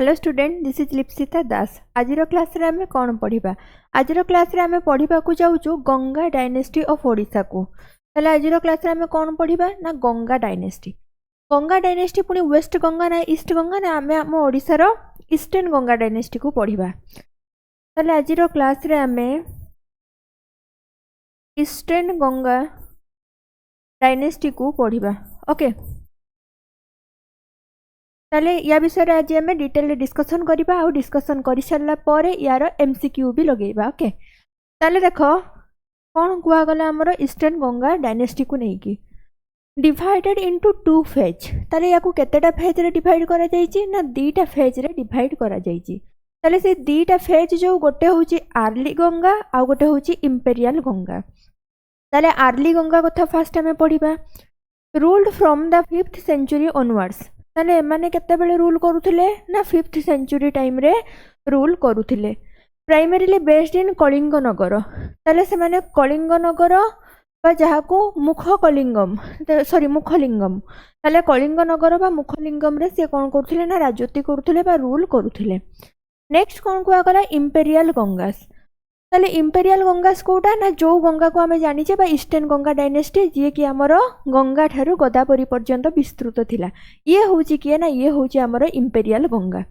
Hello student, this is Lipsita Das. आजिर class रे आमे कौन पढ़िबा? आजिर क्लास रे आमे पढ़िबा को जाउछु गंगा डायनेस्टी ऑफ ओडिशा को। ताले आजिर क्लास रे आमे कौन पढ़िबा ना गंगा डायनेस्टी। गंगा डायनेस्टी पुनी वेस्ट गंगा ना ईस्ट गंगा ना आमे आम ओडिशा रो ईस्टर्न गंगा डायनेस्टी को पढ़िबा। ताले आजिर क्लास रे आमे ईस्टर्न गंगा डायनेस्टी को पढ़िबा। ओके, ताले या विषय आज आम डिटेल डिस्कसन करबा आ डिस्कसन कर सारा पर यार एमसीक्यू भी लगेबा। ओके, ताले देख कौन कुआ गला हमर ईस्टर्न गंगा डायनेस्टी को नेकी डिवाइडेड इनटू टू फेज। ताले याकू केतेटा फेज रे डिवाइड करा जायछि ना दीटा फेज रे डिवाइड करा जायछि। ताले से दीटा फेज जो गोटे होची आर्ली गंगा आ गोटे होची इंपेरियल गंगा। ताले आर्ली गंगा कथा फास्ट हमें पढ़िबा। Ruled from the 5th century onwards. ताले माने केते बेले रूल करूथिले ना 5th सेंचुरी टाइम रे रूल करूथिले। Primarily based in Kalinga Nagar. ताले से माने कलिंग नगर बा जहाको मुख कलिंगम सॉरी मुखलिंगम। ताले कलिंग नगर बा मुखलिंगम रे से कोन करूथिले ना राजत्व करूथिले बा रूल करूथिले। नेक्स्ट कोन कुआ गला इंपेरियल गंगास। ताले इंपेरियल गंगास कोटा ना जो गंगा को आमे जानि छे बा ईस्टर्न गंगा डायनेस्टी जे कि हमर गंगा ठारू गोदावरी पर्यंत विस्तृत थिला। ये होची कि ना ये होची हमर इंपेरियल गंगा।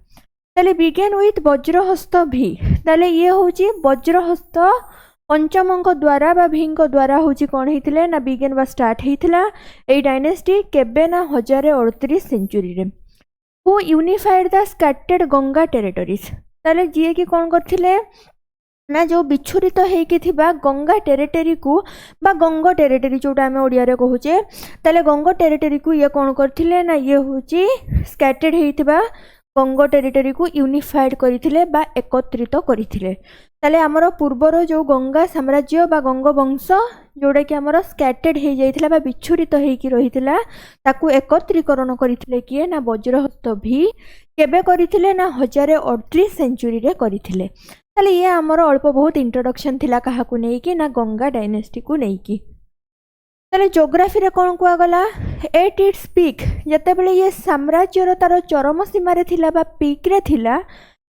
ताले बिगेन विथ वज्रहस्त भी। ताले ये होची वज्रहस्त पंचमंक द्वारा बा भींक द्वारा होची कोन हेतिले ना बिगेन बा स्टार्ट हेतिला ए डायनेस्टी केबे ना 1038 सेंचुरी रे। Who unified the scattered Ganga territories. ताले जे कि कोन करथिले ना जो विच्छुरित होइके थिबा गंगा टेरिटरी को बा गंगा टेरिटरी जोटा आमे ओडिया रे कहूचे। ताले गंगा टेरिटरी को ये कोन करथिले ना ये होची स्कैटर्ड हेइथिबा गंगा टेरिटरी को यूनिफाइड करिथिले बा एकत्रित करिथिले। ताले हमर पूर्वर जो गंगा साम्राज्य बा गंगा वंश जोडा कि हमर स्कैटर्ड हे जाइथिला बा विच्छुरित हेइकी रहिथिला ताकू एकत्रीकरण करिथिले किए ना वज्रहस्त भी केबे करिथिले ना 1038 सेंचुरी रे करिथिले। ताले ये हमर अल्प बहुत इंट्रोडक्शन थिला काहाकू नेकी ना गंगा डायनेस्टी को नेकी। ताले ज्योग्राफी रे कोन कुआ गला एट इट्स पीक जते बेले ये साम्राज्य रो तार चरम सीमा रे थिला बा पीक रे थिला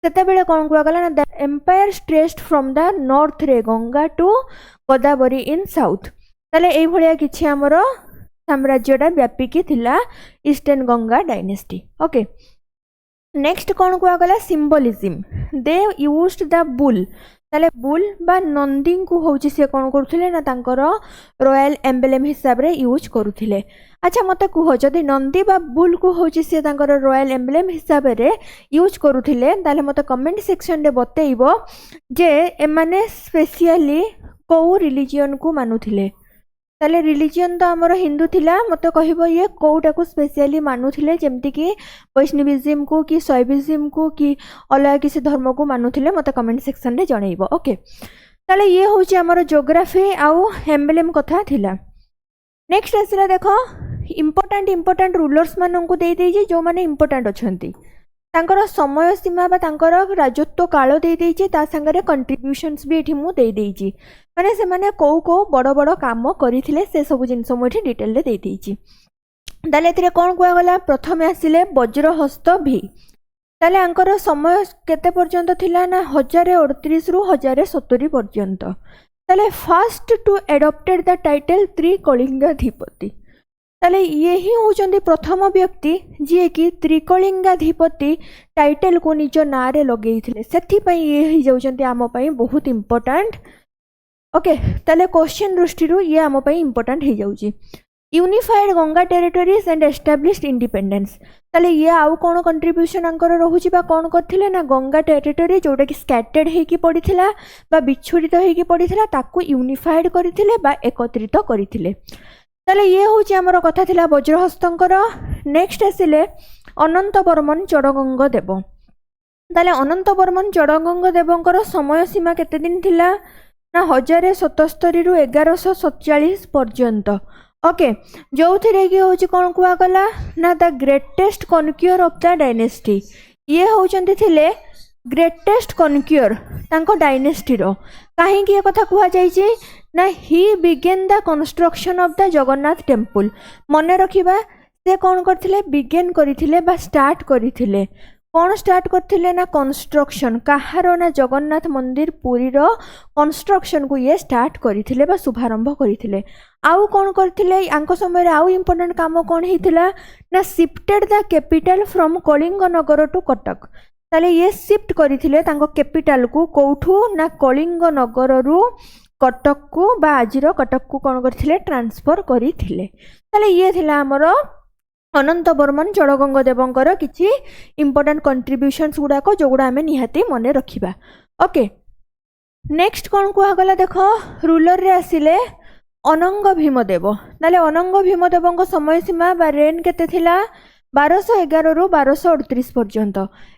सेते बेले कोन कुआ गला ना the empire stretched from the north रे Ganga to Godavari in south. ताले एई भलिया किछि हमर साम्राज्यटा व्यापिकी थिला eastern Ganga dynasty. Okay, next कौन कुआ गला symbolism. They used the bull. ताले बुल बा नंदी को होची से कौन करुथिले ना तांकर रॉयल एम्बलेम हिसाब रे यूज करुथिले। अच्छा मते कुह जदि नंदी बा बुल को होची से तांकर रॉयल एम्बलेम हिसाब रे यूज करुथिले ताले मते कमेंट सेक्शन रे बतेइबो जे एमाने स्पेशली को रिलीजियन को मानुथिले। ताले रिलीजियन तो हमर हिंदू थिला मते कहबो ये कोउटा को स्पेशली मानुथिले जेमति कि वैष्णविज्म को कि शैविज्म को कि अलग किसी धर्म को मानुथिले मते कमेंट सेक्शन रे जणैबो। ओके, ताले ये होची हमर ज्योग्राफी आउ एम्बलेम कथा थिला। नेक्स्ट आसला देखो इंपोर्टेंट रूलर्स मानन को देई देई जो माने इंपोर्टेंट अछंती तांकर समय सीमा बा तांकर राजत्व काल दे देइछि ता संगे कंट्रीब्यूशंस भी एठी मु दे देइछि माने से माने को बड़ बड़ काम करिथिले से सब जिंस मु एठी डिटेल रे दे देइछि। ताले एथिरे कोन कुआ गला प्रथमे आसिले वज्रहस्त भी। ताले आंकर समय केते पर्यंत थिला ना 1038 रु 1070 पर्यंत। ताले first to adopted the title Trikalingadhipati. ताले ये ही होचंदी प्रथम व्यक्ति जे कि त्रिकलिंगाधिपति टाइटल को निज ना रे लगेइथिले सेथि पई ये ही जाउचंदी आम पई बहुत इंपोर्टेंट। ओके, ताले क्वेश्चन दृष्टि रो ये आम पई इंपोर्टेंट हे जाउची। Unified Ganga territories and established independence. ताले ये आउ कोन कंट्रीब्यूशन आंकर रहूची बा कोन करथिले ना गंगा टेरिटरी जोटा कि स्कैटर्ड हेकी पडिथिला बा विच्छुरित हेकी पडिथिला ताकू यूनिफाइड करिथिले बा एकत्रित करिथिले। ताले ये होची हमर कथा थिला वज्रहस्तंकर। नेक्स्ट आसिले अनंत वर्मन चड़गंग देव। ताले अनंत वर्मन चड़गंग देवंकर समय सीमा केते दिन थिला ना 1077 रु 1147 पर्यंत। ओके, जो थिरे कि होची कोन कुआ गला ना the greatest conqueror of the dynasty. ये होचंती थिले ग्रेटेस्ट कनक्यूर तांको डायनेस्टी रो। काहे कि ये कथा कुआ जाईची ना ही begin the construction of the Jagannath temple. मने रखिबा से कौन करथिले बिगेन करिथिले बा स्टार्ट करिथिले कौन स्टार्ट करथिले ना कंस्ट्रक्शन कहार ना जगन्नाथ मंदिर पुरी रो कंस्ट्रक्शन को ये स्टार्ट करथिले बा शुभारंभ करथिले आउ कौन करथिले आंको समय आउ इंपोर्टेंट काम कौन हिथिला ना shifted the capital from Kalinga Nagar to Cuttack ताले ये शिफ्ट करथिले तांको कैपिटल को कोठू ना कलिंग नगर रु कटक को बा आजिर कटक को कौन करथिले ट्रांसफर करथिले ताले ये थिला हमरो अनंत बर्मन चड़गंग देवंकर किछि इंपोर्टेंट कंट्रीब्यूशंस गुड़ाक जो गुड़ा आम निहाती मन रखा ओके नेक्स्ट कौन कहगला देख रूलर रे आसिले अनंग भीमदेव नाले अनंग भीमदेव समय सीमा बा रेन केते थिला 1211 रु 1238 पर्यंत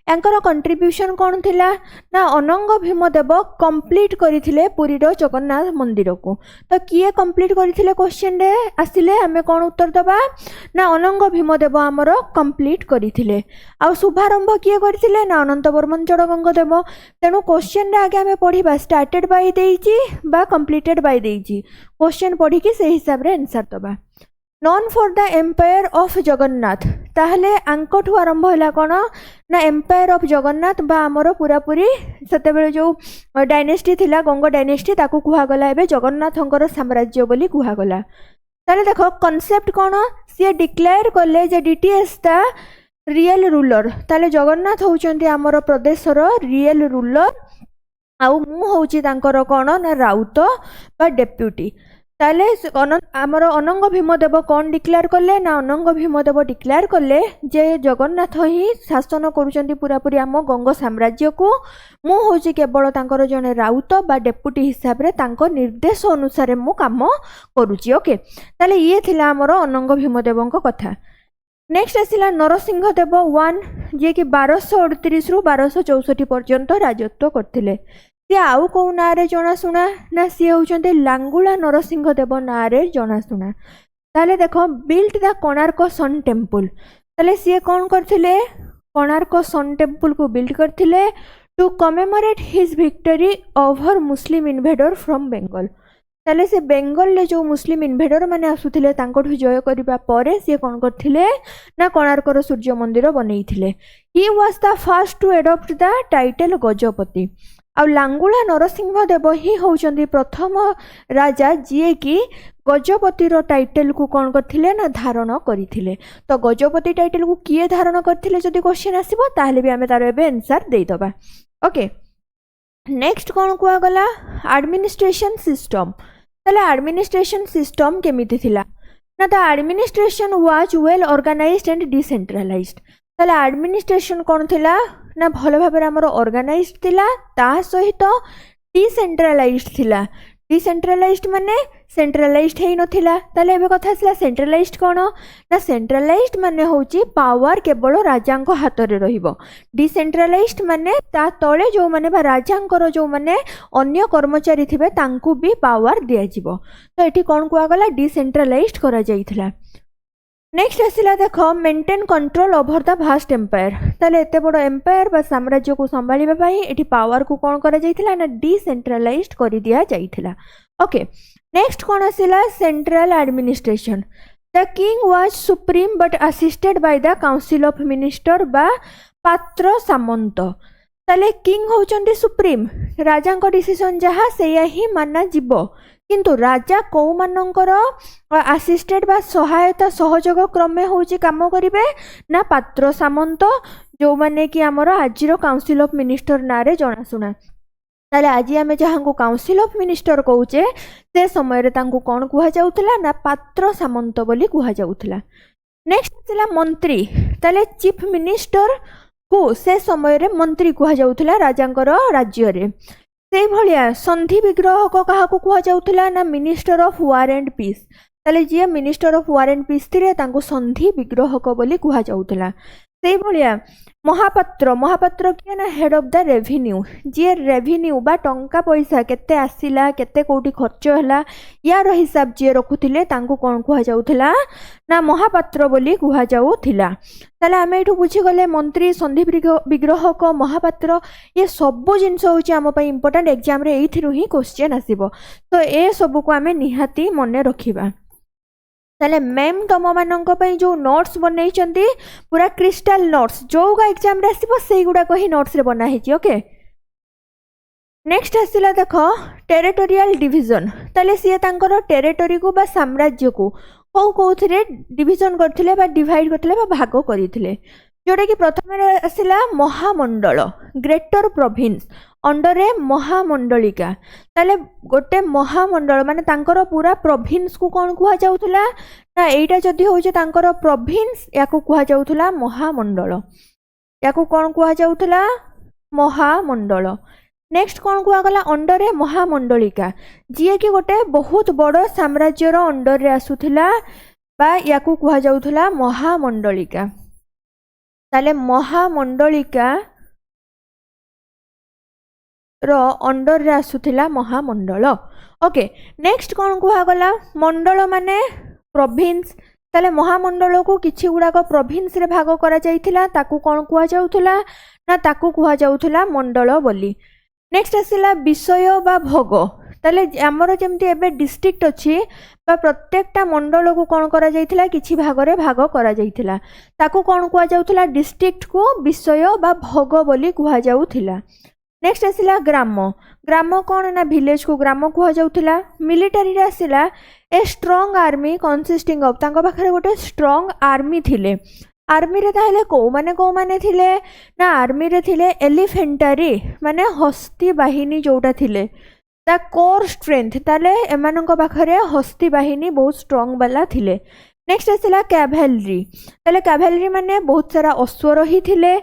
यांकर कंट्रीब्यूशन कौन थिला ना अनंग भीमदेव कंप्लीट करथिले पुरी रो जगन्नाथ मंदिर को तो किए कंप्लीट करथिले क्वेश्चन रे आसिले हमें कौन उत्तर दबा ना अनंग भीमदेव आमर कंप्लीट करथिले आ शुभारंभ किए करथिले ना अनंत बर्मन चड़गंग देव तेणु क्वेश्चन रे आगे हमें पढ़िबा स्टार्टेड बाय देइची बा कंप्लीटेड बाय देइची क्वेश्चन पढ़ी कि से हिसाब रे आंसर दबा known for the empire of Jagannath ताहले आंकठू आरंभ होला कोन ना एम्पायर ऑफ जगन्नाथ बा हमरो पूरा पूरी सेते बेले जो डायनेस्टी थिला गंग डायनेस्टी ताकू कुहा गला एबे जगन्नाथंकर साम्राज्य बोली कुहा गला ताले देखो कांसेप्ट कोन से डिक्लेयर करले जे डीटीएस ता रियल रूलर ताले जगन्नाथ होचंती हमरो प्रदेशर रियल रूलर आउ मु होची तांकर कोन ना राउत बा डेप्यूटी ताले आमर अनंग भीमदेव कौन डिक्लेयर कले ना अनंग भीमदेव डिक्लेयर कले जे जगन्नाथ ही शासन करुचंती पूरा पूरी आम गंग साम्राज्य को मु होची केवल तांकर जने राउत बा डेप्यूटी हिसाब रे तांको निर्देश अनुसार मु काम करूची ओके ताले ये थिला आमर अनंग भीमदेवंको कथा नेक्स्ट आसिला नरसिंह देव 1 जे कि 1238 रु 1264 पर्यंत राजत्व करथिले सी आउ कौ ना रे जनाशुना ना सी होचंते लांगुला नरसिंह देव ना रे जनाशुना ताले देखो built the Konark sun temple ताले सी कौन करथिले कोणार्क सन टेम्पल को बिल्ड करथिले to commemorate his victory over Muslim invader from Bengal ताले से बेंगल ले जो मुस्लिम इन्वेडर माने आसुथिले तांकोठु जय करिबा परे सी कोन करथिले ना कोणार्कर सूर्य मंदिर बनैथिले he was the first to adopt the title Gajapati आ लांगुला नरसिंह देव ही होचंदी प्रथम राजा जी कि गजपति रो टाइटल को कौन करथिले ना धारण करथिले तो गजपति टाइटल को किए धारण करथिले जदि क्वेश्चन आसीबो ताहले भी हमें तार एबे आंसर देई दबा ओके नेक्स्ट कौन कुआ गला एडमिनिस्ट्रेशन सिस्टम ताले एडमिनिस्ट्रेशन सिस्टम केमिति थिला ना the administration was well organised and decentralised ताले एडमिनिस्ट्रेशन कौन थिला ना भल भाव आमर ऑर्गेनाइज्ड थिला ता सहित डिसेंट्रलाइज्ड थिला डिसेंट्रलाइज्ड माने सेंट्रलाइज्ड हेई नथिला ताले एबे कथा आसला सेंट्रलाइज्ड कोन ना सेंट्रलाइज्ड माने होची पावर केवल राजांको हाथ रे रहिबो डिसेंट्रलाइज्ड माने ता तळे जो माने बा राजांकर जो माने अन्य कर्मचारी थिबे तांकू भी पावर दिया जिवो तो एठी कोन कुआ गला डिसेंट्रलाइज्ड करा जाइथिला नेक्स्ट आसिला देख maintain control over the vast empire ताले एते बड़ एम्पायर बा साम्राज्य को संभालिबा पई एठी पावर को कोन करा जाइथिला ना डिसेंट्रलाइज्ड करि दिया जाइथिला ओके नेक्स्ट कोन आसिला central administration the king was supreme but assisted by the council of minister बा पात्र सामंत ताले किंग होचंदी सुप्रीम राजांको डिसीजन जहा सेया ही माना जिवो किंतु राजा कौ मानकर असिस्टेड बा सहायता सहयोग क्रमे होची काम करिवे ना पात्र सामंत जो माने कि हमर आजिरो काउंसिल ऑफ मिनिस्टर नारे जनाशुना ताले आज आमे जहां को काउंसिल ऑफ मिनिस्टर कहूचे से समय रे तांको कोन कुहा जाउथला ना पात्र सामंत बोली कुहा जाउथला नेक्स्ट थिला मंत्री ताले चीफ मिनिस्टर को से समय रे मंत्री कुहा जाउथला राजांकर राज्य रे से भलिया संधि विग्रह को कहा को कुहा जाउथला ना minister of war and peace ताले जे minister of war and peace थिरे तांको संधि विग्रह को बोली कुहा जाउथला से भलिया महापात्र महापात्र किए ना head of the revenue J revenue बा टंका पैसा केते आसिला केते कोठी खर्च हला यार हिसाब जे रखुथिले तांको कोन कुहा जाउथला ना महापात्र बोली कुहा जाउथिला ताले आमे एठु बुझी गले मंत्री संधि विग्रह को महापात्र ये सब जिनस होची आम पई इंपोर्टेंट एग्जाम रे एथिरु ही क्वेश्चन आसीबो तो ए सब को आमे निहाती मने रखिबा। ताले मैम तुम मानक जो नोट्स बनई पूरा क्रिस्टाल नोट्स जो एग्जाम रे आसीबो सेई गुडा को ही नोट्स रे बना हिची ओके। नेक्स्ट आसिला देख टेरिटोरियल डिवीजन ताले सी तांकर टेरिटोरी को बा साम्राज्य को कौ कौथिरे डिवीजन करथिले बा डिवाइड करथिले बा भाग करथिले जोटा कि प्रथम आसिला महामंडल ग्रेटर प्रोविंस अंडर महामंडलिका ताले गोटे महामंडल माने तांकर पूरा प्रोविंस को कौन कुहा जाउथला ना एटा जदि होचे तांकर प्रोविंस याको कुहा जाउथला महामंडल याको कौन कुहा जाउथला महामंडल। नेक्स्ट कौन कुहा गला अंडर महामंडलिका जी कि गोटे बहुत बड़ साम्राज्यर अंडर रे आसुथिला बा याको कुहा जाउथला महामंडलिका। ताले महामंडलिका रो अंडर रे आसुथिला महामंडल ओके। नेक्स्ट कौन कुहा गला मंडल माने प्रोविंस ताले महामंडल को किछि गुडाक प्रोविंस रे भाग करा जाइथिला ताकू कौन कुहा जाउथला ना ताकू कुहा जाउथला मंडल बोली। नेक्स्ट आसिला विषय बा भोग ताले आमर जेमती एबे डिस्ट्रिक्ट अछि बा प्रत्येकटा मंडल को कौन करा जाइथिला किछि भाग रे भाग करा जाइथिला ताकू कौन कुहा जाउथला डिस्ट्रिक्ट को विषय बा भोग बोली कुहा जाउथिला। नेक्स्ट आसिला ग्राम ग्राम कौन ना विलेज को ग्राम कुहा जाउथिला। मिलिटरी रे आसिला a strong army consisting of तांको पाखरे गोटे स्ट्रांग आर्मी थिले आर्मी रे ताहेले को माने थिले ना आर्मी रे थिले एलिफेंटारी माने हस्ती बाहिनी जोटा थिले ता कोर स्ट्रेंथ ताले एमानंको पाखरे हस्ती बाहिनी बहुत स्ट्रांग वाला थिले। नेक्स्ट आसिला कैवेलरी ताले कैवेलरी माने बहुत सारा अश्वर ही थिले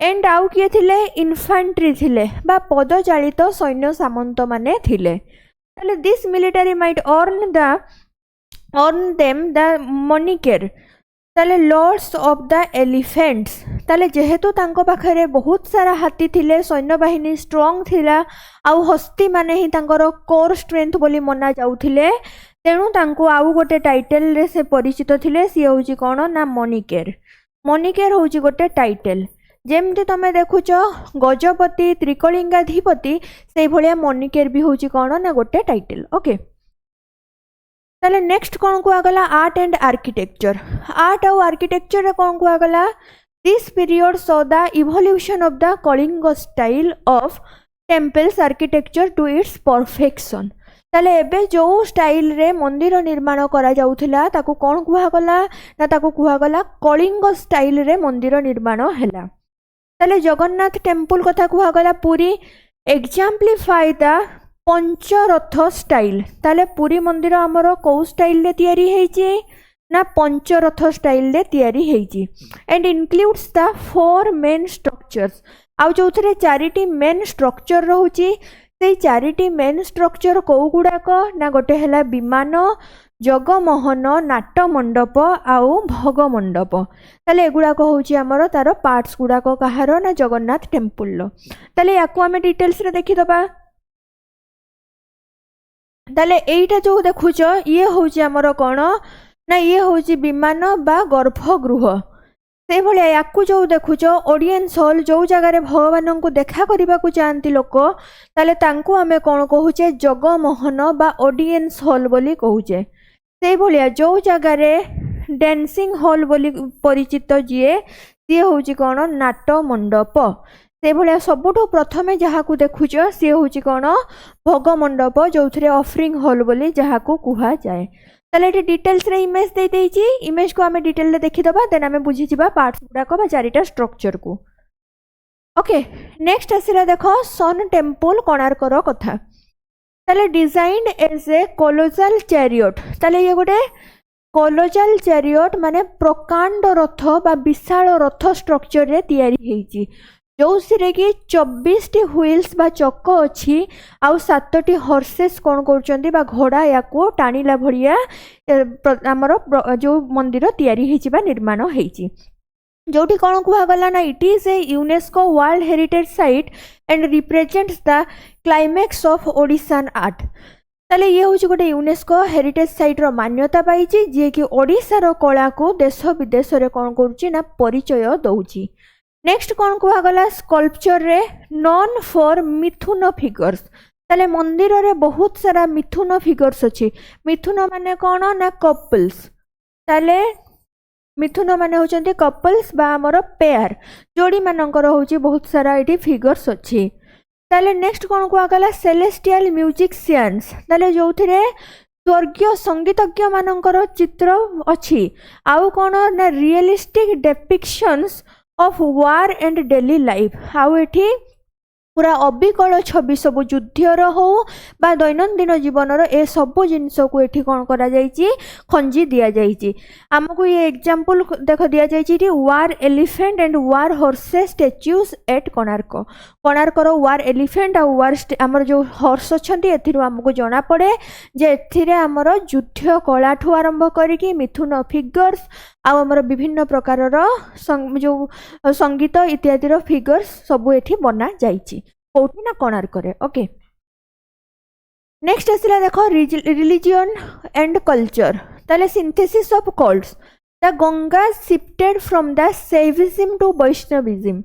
एंड आउ किए थिले इन्फेंट्री थिले बा पदचालित सैन्य सामंत माने थिले। ताले this military might earn them the मनिकेर ताले लॉर्ड्स ऑफ द एलिफेंट्स ताले जेहेतु तांको पाखरे बहुत सारा हाथी थिले सैन्य बाहिनी स्ट्रांग थिला आउ हस्ती माने ही तांकर कोर स्ट्रेंथ बोली मना जाउथिले तेणु तांको आउ गोटे टाइटल रे से परिचित थिले सी होउची कोन ना मनिकेर। मनिकेर होउची गोटे टाइटल जेमती तमे देखुच गजपति त्रिकलिंगाधिपति से भलिया मनिकेर भी होउची कोन ना गोटे टाइटल ओके। ताले नेक्स्ट कौन कुआगला आर्ट एंड आर्किटेक्चर आर्ट और आर्किटेक्चर रे कौन कुआगला this period so the evolution of the Kalinga style of temples architecture to its perfection. ताले एबे जो स्टाइल रे मंदिर निर्माण करा जाउथिला ताकू कौन कुआगला ना ताकू कुआगला कलिंग स्टाइल रे मंदिर निर्माण हैला। ताले जगन्नाथ टेम्पल कथा कुआगला पूरी एग्जाम्प्लिफाई द पंचरथ स्टाइल ताले पुरी मंदिर आमर कौ स्टाइल रे तैयारी हेची ना पंचरथ स्टाइल रे तैयारी हेची and includes the 4 main structures आउ जोथरे चारिटी मेन स्ट्रक्चर रहउची से चारिटी मेन स्ट्रक्चर कौ गुडाक ना गोटे हैला विमान जगमोहन नाट मंडप आउ भोग मंडप ताले एगुडाक होउची आमर तार पार्ट्स गुडाक कहार ना जगन्नाथ टेम्पल लो। ताले याकू आमे डिटेल्स रे देखि दबा ताले एइटा जो देखुच ये होउची आमर कोन ना ये होउची विमान बा गर्भगृह से भलिया याकू जो देखुच ऑडियंस हॉल जो जगह रे भगवान को देखा करबा को चाहती लोक ताले तांको आमे कोन कहूचे जगमोहन बा ऑडियंस हॉल बोली कहूचे से भलिया जो जगह रे डांसिंग हॉल बोली परिचित जीए सी होउची कोन नाट मंडप से भाया सबुठु प्रथमे जहाँ को देखुच सी हूँ कौन भोग मंडप जो ऑफरिंग हॉल बोली जहाँ को कुहा जाए। ताले ये डिटेल्स रे इमेज दे देइची इमेज को आमे डिटेल रे देखि दबा देन आमे बुझी जिबा पार्ट्स गुडाको बा चारिटा स्ट्रक्चर को ओके। नेक्स्ट आसिला देखो सन टेम्पल कोणार्क रो कथा ताले designed as a colossal chariot ताले ये गोटे कोलोजल चैरियट माने प्रकांड रथ बा विशाल रथ स्ट्रक्चर रे तैयारी हेची जो सिरे कि 24टी व्हील्स बा चक्क अच्छी आउ 7टी हॉर्सेस कौन कर घोड़ा या को टाणिला भड़िया आमर जो मंदिर तैयारी हेची बा निर्माण हेची जोटी कौन कहगला ना it is a UNESCO world heritage site and represents the climax of Odishan art. ताले ये हूँ गोटे यूनेस्को हेरिटेज साइट रो मान्यता पाई जी कि ओडिशार कला को देश विदेश रे कौन करुच्ची ना परिचय दौची। नेक्स्ट कौन कहगला स्कल्पचर रे नॉन फॉर मिथुन फिगर्स ताले मंदिर रे बहुत सारा मिथुन फिगर्स अच्छी मिथुन माने कौन ना कपल्स ताले मिथुन माने होचंती कपल्स बा हमर पेयर जोड़ी मानकर होची बहुत सारा एठी फिगर्स अछि। ताले नेक्स्ट कोन कुआ गला सेलेस्टियल म्यूजिशियंस ताले जोथिरे स्वर्गीय संगीतज्ञ मानकर चित्र अछि आउ कोन ना realistic depictions of war and daily life आउ एठी पूरा अबिकल छवि सब युद्धर हो बा दैनंदिन जीवनर ए सब जिनस को एठी कोन करा जाईची खंजी दिया जाईची। हमको ये एग्जांपल देख दिया जाईची war elephant and war horses statues at Konark. कोणार्कर वार एलिफेंट आ वार हमर जो हॉर्स अछंती एथिरु हमको जणा पड़े जे एथिरे हमर युद्ध कला ठु आरंभ करिकि मिथुन फिगर्स आ हमर विभिन्न प्रकारर जो संगीत इत्यादि फिगर्स सब एठी बना जाईची कोठी ना कोणार्करे। ओके नेक्स्ट आसिला देखो रिलीजियन एंड कल्चर ताले synthesis of cults the Ganga shifted from the Shaivism to Vaishnavism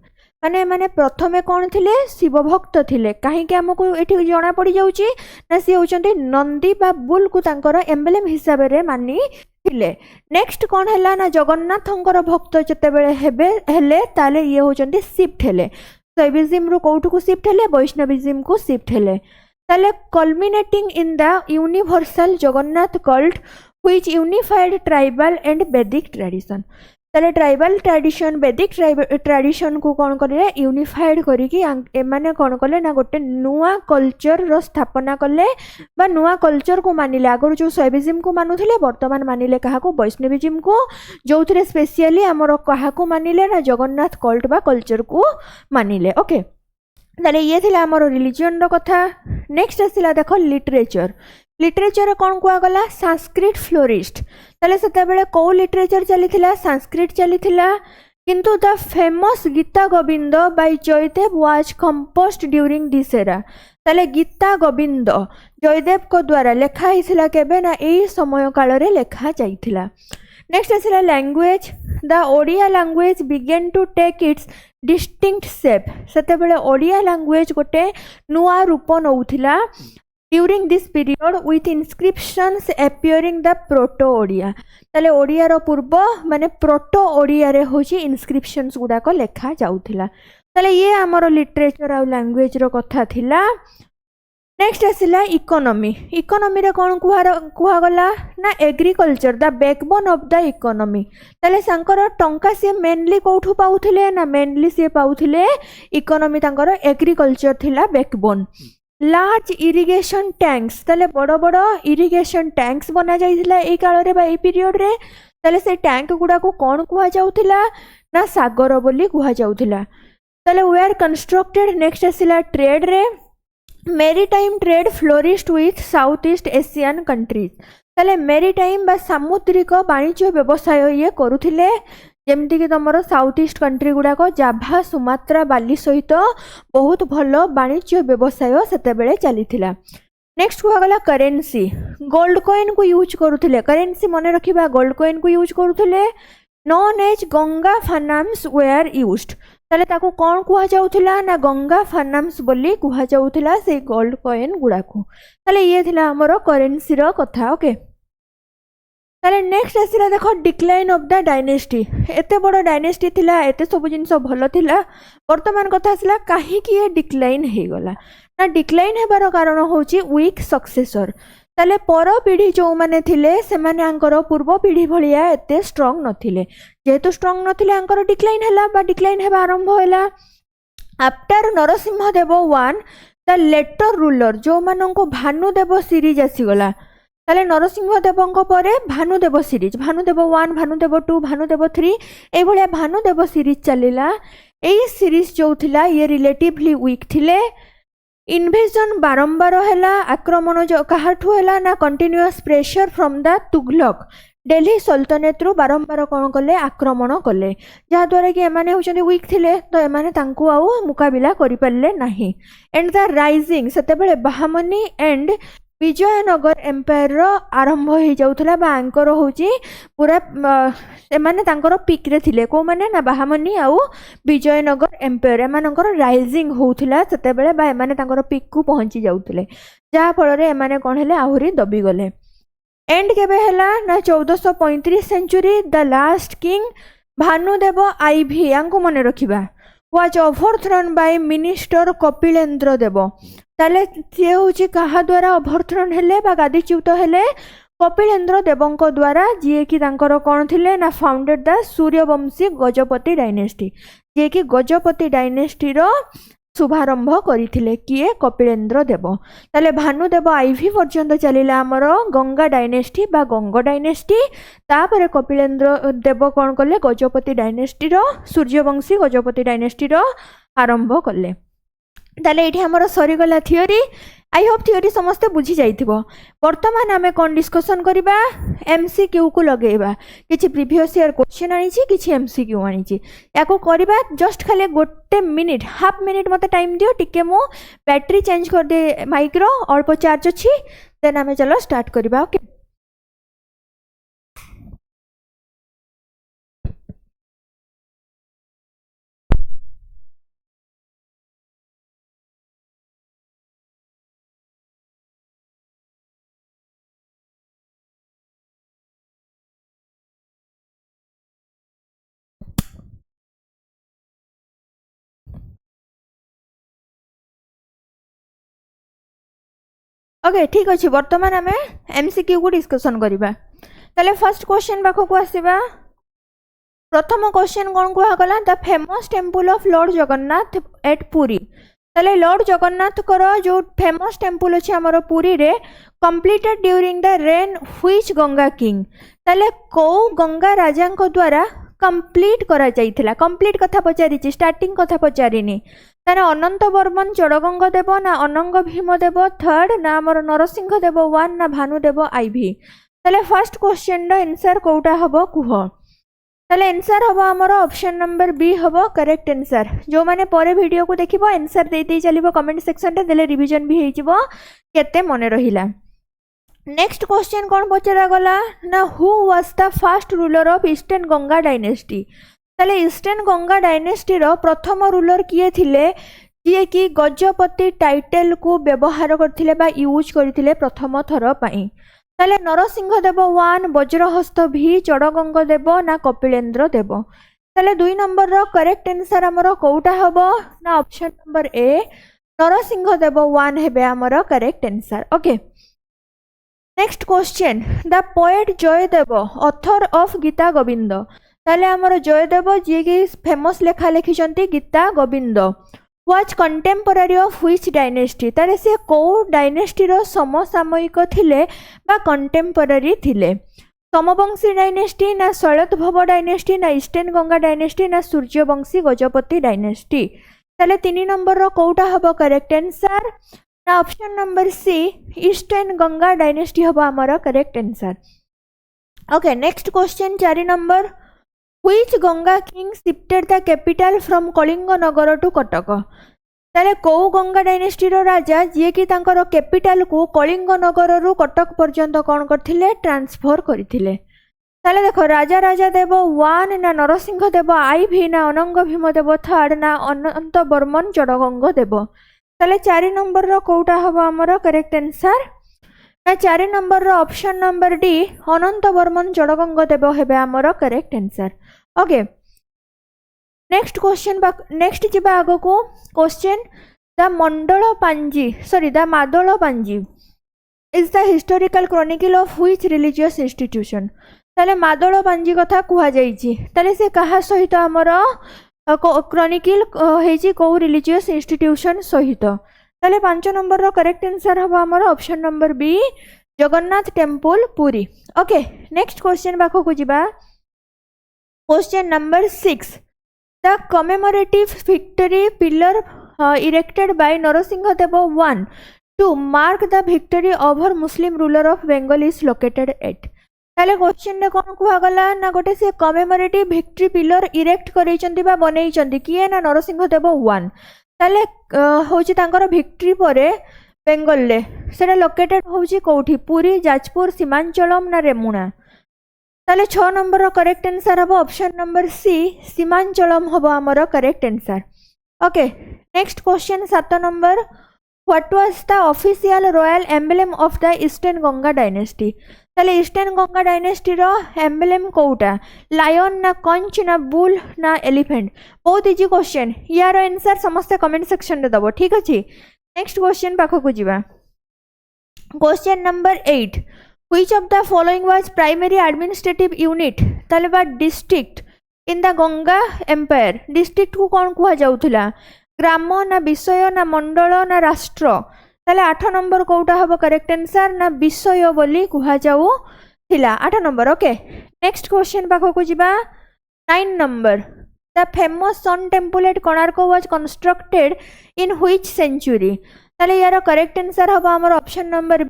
माने माने प्रथमे कौन थिले शिव भक्त थिले कहीं हमको एठी जणा पड़ी जाउची ना सी होचंती नंदी बा बुल को तांकर एम्बलेम हिसाब रे मानी थिले। नेक्स्ट कौन हैला ना जगन्नाथंकर भक्त जते बेले हेबे हेले ताले ये होचंती शिफ्ट हेले शैविज्म रु कोठु को शिफ्ट हेले वैष्णविज्म को शिफ्ट हेले ताले culminating in the universal Jagannath cult which unified tribal and वैदिक ट्रेडिशन ताले ट्राइबल ट्रेडिशन वैदिक ट्रेडिशन को कौन करे यूनिफाइड करिकि एमाने कौन कले ना गोटे नुआ कल्चर रो स्थापना कले बा नुआ कल्चर को मानिले आगर जो शैविज्म को मानुथिले वर्तमान मानिले कहा को वैष्णविज्म को जोथिरे स्पेशली हमर कहा को मानिले ना जगन्नाथ कल्ट बा कल्चर को मानिले। ओके ताले ये थिला हमर रिलीजन रो कथा। नेक्स्ट आसिला देखो लिटरेचर लिटरेचर कौन कुआ गला संस्कृत फ्लोरिस्ट ताले सेते बेले को लिटरेचर चलीथिला संस्कृत चलीथिला किंतु the famous Gita Govind by Jayadev was composed during this era ताले गीता गोविंद जयदेव को द्वारा लेखा हिथिला केबे ना एई समय काल रे लेखा जाईथिला। नेक्स्ट आसिला language the Odia language begin to take its distinct shape सेते बेले ओडिया लैंग्वेज गोटे नुआ रूप नउथिला during this period with inscriptions appearing the proto Odia ताले ओडिया रो पूर्व माने प्रोटो ओडिया रे होची इनस्क्रिप्शंस गुडा को लेखा जाउथिला ताले ये हमरो लिटरेचर आ लैंग्वेज रो कथा थिला। नेक्स्ट आसिला इकोनॉमी इकोनॉमी रे कोन कुहा गला ना agriculture the backbone of the economy ताले सांकर टंका से मेनली कोठु पाउथिले ना मेनली से पाउथिले इकोनॉमी तांकर एग्रीकल्चर थिला बैकबोन। लार्ज इरिगेशन टैंक्स ताले बड़ बड़ इरिगेशन टैंक्स बना जाइथिला एई काल रे बा एई पीरियड रे ताले से टैंक गुडा को कोन कुहा जाउथिला ना सागर बोली कुहा जाउथिला ताले वेयर कंस्ट्रक्टेड। नेक्स्ट आसिला ट्रेड रे maritime trade flourished with south east Asian countries ताले मेरीटाइम बा सामुद्रिक वाणिज्य व्यवसाय ये करुथिले जेमती कि तुम साउथ ईस्ट कंट्री गुड़ाक जाभा सुमात्रा बाली सहित बहुत भल वाणिज्य व्यवसाय सेतेबेले चलीथिला। नेक्स्ट कुआगला करेन्सी गोल्ड कॉइन को यूज करुथिले करेन्सी मन रखिबा गोल्ड कॉइन को यूज करुथिले known as Ganga fanams were used ताले ताको कोन कुहा जाउथिला ना गंगा फाइनान्स बोली कुहा जाउथिला से गोल्ड कॉइन गुड़ाको ताले ये थिला हमरो करेन्सी रो कथा। ओके ताले नेक्स्ट आसिला देखो डिक्लाइन ऑफ द डायनेस्टी एते बड़ डायनेस्टी थिला एते सब जिनस भल थिला वर्तमान कथा आसिला काहे कि ये डिक्लाइन हे गला ना डिक्लाइन हेबार कारण होची वीक सक्सेसर ताले पर पीढ़ी जो माने थिले से माने आंकर पूर्व पीढ़ी भलिया एते स्ट्रांग नथिले जेहेतु स्ट्रांग नथिले आंकर डिक्लाइन हैला बा डिक्लाइन हेबा आरंभ हैला। After Narasimha Dev one the later ruler जो माननको भानुदेव सीरीज आसीगला ताले नरसिंह देवंक परे भानुदेव सीरीज भानुदेव 1 भानुदेव 2 भानुदेव 3 ए भलिया भानुदेव सीरीज चलिला एई सीरीज जो थिला ये रिलेटिवली वीक थिले इन्वेजन बारंबार हैला आक्रमण जो काहाठू हैला ना continuous pressure from the Tughlaq Delhi सल्तनत रु बारंबार कौन कले आक्रमण कले जहाँ द्वारा कि एमाने होचंदी वीक थिले तो एमाने तांकु आउ मुकाबिला करि पारले नाही। एंड द राइजिंग सेतेबेले बहामनी एंड विजयनगर एम्पायर रो आरंभ हो जाउथला बा आंकर होची पूरा एमाने तांकर पीक रे थिले को माने ना बहामनी आउ विजयनगर एम्पायर एमानकर राइजिंग होउथला सेतेबेले बा एमाने तांकर पीक को पहुंची जाउथले जहाँ फल रे एमाने कोन हेले आहुरी दबी गले। एंड केबे हैला ना 1435 century the last king Bhanudeva I V यांको मन रखिबा was overthrown by minister Kapilendra Deva ताले से होची कहा द्वारा ओवरथ्रोन हेले बा गादीच्युत हेले कपिलेंद्र देवंक द्वारा जी कि तांकर कौन थिले ना founded the Suryavanshi Gajapati dynasty जी कि गजपति डायनेस्टी रो शुभारंभ करथिले किए कपिलेंद्र देव ताले भानुदेव आईवी पर्यंत चलिला हमर गंगा डायनेस्टी बा गंग डायनेस्टी तापर कपिलेंद्र देव कौन कले गजपति डायनेस्टी रो सूर्यवंशी गजपति डायनेस्टी रो आरंभ कले ताले एठी हमर सरीगला थियोरी आई होप थियोरी समस्ते बुझी जाइथिबो वर्तमान आमे कोन डिस्कशन करिबा एमसीक्यू को लगेबा किछि प्रीवियस ईयर क्वेश्चन आनिछि किछि एमसीक्यू आनिछि याको करिबा जस्ट खाली गोटे मिनिट हाफ मिनिट मते टाइम दियो टिके मो बैटरी चेंज कर दे माइक रो अल्प चार्ज अछि देन आमे चलो स्टार्ट करिबा ओके ओके ठीक अच्छे बर्तमान आम एमसीक्यू को डिस्कसन करवा ताले फर्स्ट क्वेश्चन पाखक आसवा प्रथम क्वेश्चन कौन कहगला the famous temple of lord Jagannath at Puri ताले लॉर्ड जगन्नाथ कर जो फेमस टेम्पल अच्छे आमर पुरी रे completed during the rain which Ganga king ताले को गंगा राजा द्वारा कंप्लीट करा जाइथिला कंप्लीट कथा पचारि स्टार्टिंग कथा पचारिनी तार अनंत बर्मन चड़गंग देव ना अनंग भीमदेव थर्ड ना आमर नरसिंह देव वन ना भानुदेव आईभी ताले फर्स्ट क्वेश्चन रो आंसर कोटा हबो कुह ताले आंसर हबो आमर ऑप्शन नंबर बी हबो करेक्ट आंसर जो माने परे वीडियो को देखिबो आंसर दे दे चलिबो कमेंट सेक्शन रे देले रिवीजन भी हेजिबो केते मने रहिला नेक्स्ट क्वेश्चन कौन पचरा गला ना who was the first ruler of eastern Ganga dynasty ताले ईस्टर्न गंगा डायनेस्टी रो प्रथम रूलर किए थिले जे कि गजपति टाइटल को व्यवहार करथिले बा यूज करथिले प्रथम थर पई ताले नरसिंह देव वन वज्रहस्त भी चड़गंग देव ना कपिलेंद्र देव ताले 2 नंबर रो करेक्ट आंसर हमर कोउटा हबो ना option number A Narasimha Dev one हेबे हमर correct answer okay next question the poet Jayadev author of Gita Govinda ताले हमर जयदेव जी कि फेमस लेखा लिखिछंती Gita Govinda was contemporary of which dynasty ताले से को डायनेस्टी रो समसामयिक थिले बा कंटेम्पोरारी थिले सोमवंशी डायनेस्टी ना शैलतभव डायनेस्टी ना ईस्टर्न गंगा डायनेस्टी ना सूर्यवंशी गजपति डायनेस्टी ताले 3 नंबर रो कोउटा हबो करेक्ट आंसर ना option number C eastern Ganga dynasty हबो हमर correct answer okay next question 4 number which Ganga king shifted the capital from Kalinga Nagar to Cuttack ताले को गंगा डायनेस्टी रो राजा जे कि तांकर कैपिटल को कलिंग नगर रु कटक पर्यंत कोन करथिले ट्रांसफर करथिले ताले देखो राजा राजा देव वन ना नरसिंह देव आईभी ना अनंग भीमदेव थर्ड ना अनंत बर्मन चड़गंग देव ताले 4 नंबर रो कोउटा हबो हमर करेक्ट आंसर ना 4 नंबर रो ऑप्शन नंबर डी अनंत बर्मन चड़गंग देव हेबे हमर correct answer okay next question next जिबा आगो को क्वेश्चन द मंडल पांजी सॉरी द मादल पांजी is the historical Chronicle of which religious institution ताले मादल पांजी कथा कुहा जाईची ताले से कहा सहित हमर क्रॉनिकल हेजी को रिलीजियस इंस्टीट्यूशन सहित ताले 5 नंबर रो करेक्ट आंसर हबो हमर option number B Jagannath temple Puri okay next question बाखो को जिबा question number 6 the commemorative victory pillar erected by Narasimha Dev one to mark the victory over Muslim ruler of Bengal is located at ताले क्वेश्चन ने कौन कहगला ना गोटे से कमेमोरेटिव विक्ट्री पिलर इरेक्ट करैचंती बा बनैचंती किए ना नरसिंह देव वन ताले होची तांकर विक्ट्री परे बेंगल ले सेटा लोकेटेड होची कोठी पुरी जाजपुर सीमांचलम ना रेमुना ताले 6 नंबर रो करेक्ट आंसर हबो ऑप्शन नंबर सी सीमांचलम हबो हमर correct answer okay next question 7 number what was the official royal emblem of the eastern Ganga dynasty ताले ईस्टर्न गंगा डायनेस्टी रो एम्बलेम कोउटा लायन ना कंच ना बुल ना एलिफेंट बहुत इजी क्वेश्चन यार आंसर समस्त कमेंट सेक्शन रे दबो ठीक अछि नेक्स्ट क्वेश्चन पाखो को जीवा question number 8 which of the following was primary administrative unit ताले बा district in the Ganga empire district को कौन कुहा जाउथला ग्राम ना विषय ना मंडल ना राष्ट्र ताले 8 नंबर कोउटा हबो करेक्ट आंसर ना विषय बोली कुहा जाऊ थिला 8 नंबर ओके नेक्स्ट क्वेश्चन पाखो को जीवा 9 number the famous sun temple at Konark was constructed in which century ताले यार करेक्ट आंसर हबो हमर ऑप्शन नंबर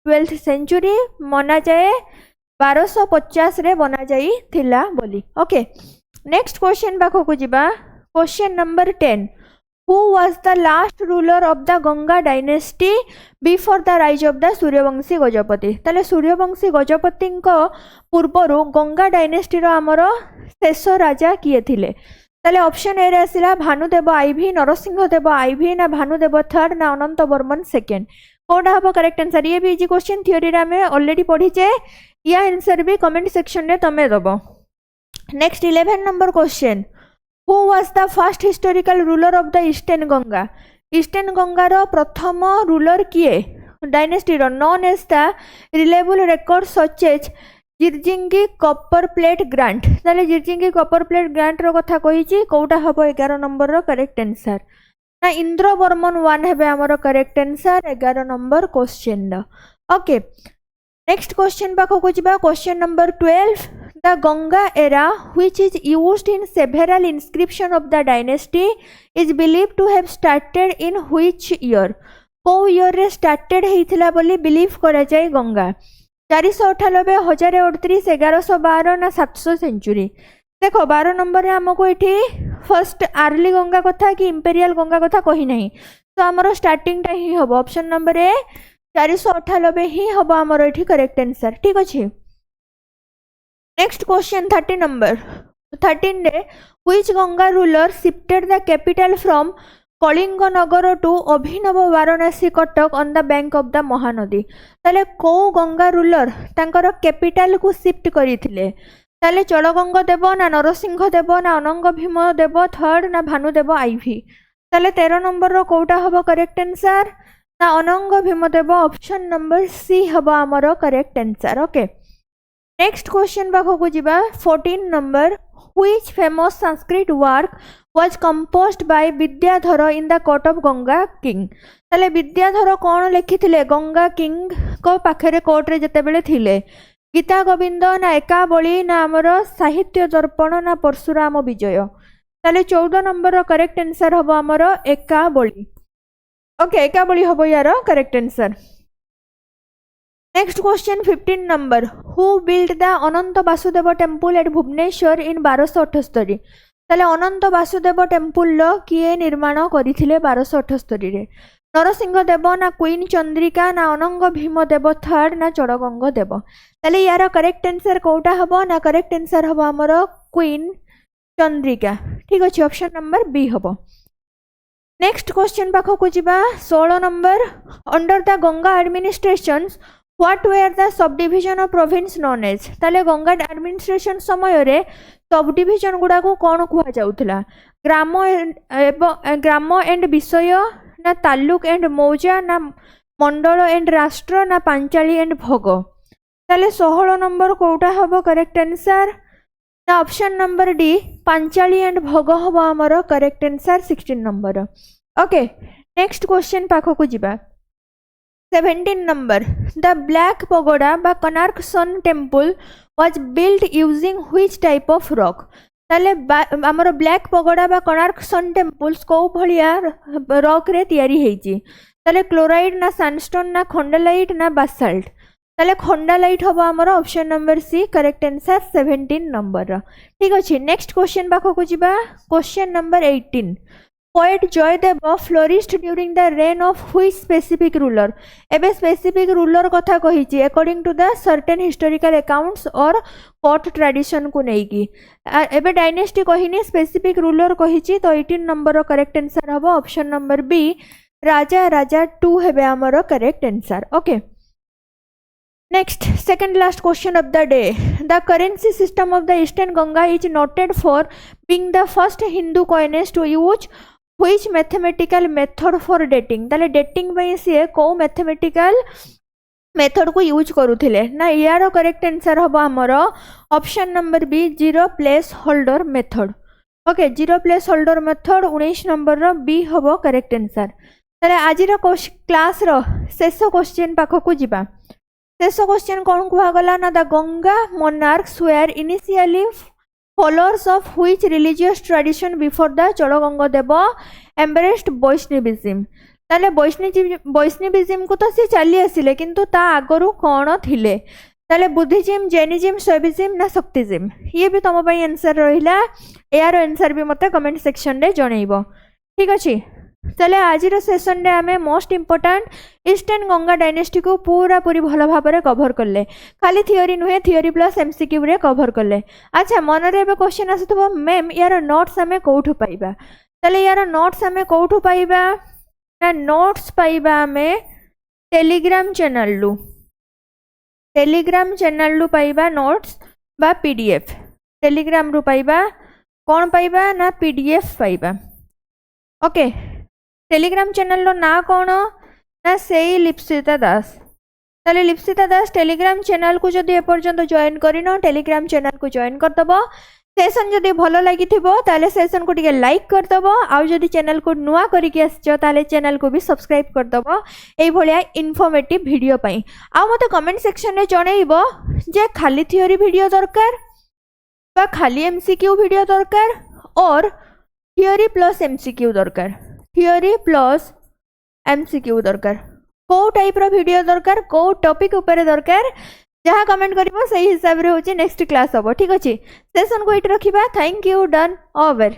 12th सेंचुरी मना जाए 1250 रे बना जाई थिला बोली ओके नेक्स्ट क्वेश्चन पाखो को जीवा question number 10 Who was the last ruler of the Ganga dynasty before the rise of the Suryavanshi Gajapati ताले सूर्यवंशी गजपति पूर्वर गंगा डायनेस्टी रो आमर शेष राजा किए थिले ताले ऑप्शन ए रे आसिला भानुदेव आईवी नरसिंहदेव आईवी ना भानुदेव थर्ड ना अनंत बर्मन सेकेंड कोडा हबो करेक्ट आंसर ये भी इजी क्वेश्चन थ्योरी रे हमें ऑलरेडी पढ़ीचे या आंसर भी कमेंट सेक्शन रे तमे दबो next 11 number question Who was the first historical ruler of the Eastern Ganga? Eastern Ganga रो प्रथम रूलर किए डायनेस्टी रो known as the reliable record such as Jirjingi copper plate grant ताले जिरजिंगी कॉपर प्लेट ग्रांट रो कथा कहिची कोउटा हबो 11 नंबर रो करेक्ट आंसर ना इंद्र बर्मन 1 हेबे हमरो करेक्ट आंसर 11 नंबर क्वेश्चन रो ओके नेक्स्ट क्वेश्चन पाखो को जिबा question number 12 The Ganga era, which is used in several inscription of the dynasty, is believed to have started in which year? को year रे started हेइथिला बोली believe करा जाय गंगा 498 1038 1112 ना 700 century देखो 12 नंबर रे हमको एठी फर्स्ट आर्ली गंगा कथा कि इंपेरियल गंगा कथा कहि नहीं तो हमरो स्टार्टिंग टा ही हबो ऑप्शन नंबर ए 498 ही हबो हमरो एठी करेक्ट आंसर ठीक अछि नेक्स्ट क्वेश्चन 30 नंबर 13 रे which Ganga ruler shifted the capital from Kalinga Nagar to Abhinav Varanasi Cuttack on the bank of the Mahanadi ताले को गंगा रूलर तांकर कैपिटल को शिफ्ट करिथिले ताले चलगंग देव ना नरसिंह देव ना अनंग भीम देव थर्ड ना भानुदेव आईवी ताले 13 नंबर रो कोउटा हबो करेक्ट आंसर ना Ananga Bhima Deva option number C हबो हमरो correct answer okay next question पाखो को जीवा 14 number which famous Sanskrit work was composed by Vidyadhara in the court of Ganga king ताले विद्याधर कौन लिखिथिले गंगा किंग को पाखरे कोर्ट रे जते बेले थिले गीता गोविंद ना एकावली ना हमर साहित्य दर्पण ना परशुराम विजय ताले 14 नंबर रो करेक्ट आंसर हबो हमर एकावली ओके एकावली हबो यार correct answer next question 15 number who build the Ananta Vasudeva temple at Bhubaneswar in 1278 ताले अनंत वासुदेव टेम्पल लो किए निर्माण करिथिले 1278 रे नरसिंह देव ना क्वीन चंद्रिका ना अनंग भीम देव थर्ड ना चड़गंग देव ताले यार करेक्ट आंसर कोउटा हबो ना करेक्ट आंसर हबो हमरो क्वीन चंद्रिका ठीक अछि ऑप्शन नंबर बी हबो नेक्स्ट क्वेश्चन पाखो को जिबा 16 number under the Ganga administration What were the subdivision of province known as? ताले गंगा एडमिनिस्ट्रेशन समय रे सबडिविजन गुडा को कोन कुहा जाउथला ग्राम एंड विषय ना तालुक एंड मौजा ना मंडल एंड राष्ट्र ना पांचाली एंड भोग ताले 16 नंबर कोउटा हबो करेक्ट आंसर ना option number D Panchali and Bhog हबो हमरो correct answer 16 number okay next question पाखो को जिबा 17 नंबर द ब्लैक पगोडा बा Konark sun temple was build using which type of rock ताले हमर ब्लैक पगोडा बा कोणार्क सन टेम्पल्स को भलिया रॉक रे तयारी हेची ताले क्लोराइड ना सैंडस्टोन ना खंडालाइट ना बासाल्ट ताले खंडालाइट हबो हमर option number C correct answer 17 number ठीक अछि नेक्स्ट क्वेश्चन बाखो को जिबा question number 18 Poet Joydev flourished during the reign of which specific ruler? एबे specific ruler कथा कहिची according to the certain historical accounts or court tradition को नेकी एबे dynasty कहिनी specific ruler कहिची तो 18 नंबर रो करेक्ट आंसर हबो ऑप्शन नंबर बी राजा राजा 2 हेबे हमरो correct answer okay Next, second last question of the day. The currency system of the Eastern Ganga is noted for being the first Hindu coinage to use which mathematical method for dating. ताले dating में से को mathematical method को use करूथिले ना यार correct answer हम हमर option number B zero place holder method okay zero place holder method 19 number रो बी हबो करेक्ट आंसर ताले आज रो क्लास रो शेष क्वेश्चन पाख को जीवा शेष क्वेश्चन कौन कहगला ना the Ganga monarchs were initially followers of which religious tradition before the Cholaganga embraced Vaishnavism ताले वैष्णविज्म को तो सी चली आसिले किंतु ता आगरु कौन थिले ताले बुद्धिज्म जैनिज्म शैविज्म ना शक्तिज्म ये भी तुम पई आंसर रहिला यार आंसर भी मते कमेंट सेक्शन रे जणैबो ठीक अछि ताले आज रो सेशन रे हमें most important eastern Ganga dynasty को पूरा पूरी भल भाव में कवर करले खाली थियोरी नुहे थियोरी प्लस एमसीक्यू रे कवर करले अच्छा मन रे बे क्वेश्चन आसुथबो मैम यार नोट्स हमें कोठु पाइबा ताले यार नोट्स हमें कोठु पाइबा ना नोट्स पाइबा हमें टेलीग्राम चैनल लु पाइबा नोट्स बा पीडीएफ टेलीग्राम रु पाइबा कौन पाइबा ना पीडीएफ पाइबा ओके टेलीग्राम चैनल रो ना कौन ना सेई लिप्सिता दास ताले लिप्सिता दास टेलीग्राम चैनल को जदि एपर्यंत जॉइन करिनो टेलीग्राम चैनल को जॉइन करदबो सेशन जदि भलो लागि थिबो ताले सेशन को टिके लाइक करदबो आ जदि चैनल को नुआ करिके आछो ताले चैनल को भी सब्सक्राइब करदबो एई भलिया इन्फॉर्मेटिव वीडियो पई आ मते कमेंट सेक्शन रे जणैबो जे खाली थ्योरी वीडियो दरकार बा खाली एमसीक्यू वीडियो दरकार और थ्योरी प्लस एमसीक्यू दरकार थ्योरी प्लस एमसीक्यू दरकार को टाइप रो वीडियो दरकार को टॉपिक ऊपर दरकार जहाँ कमेंट करिवो सही हिसाब रे होची नेक्स्ट क्लास हबो ठीक अछि सेशन को इट रखिबा थैंक यू डन ओवर।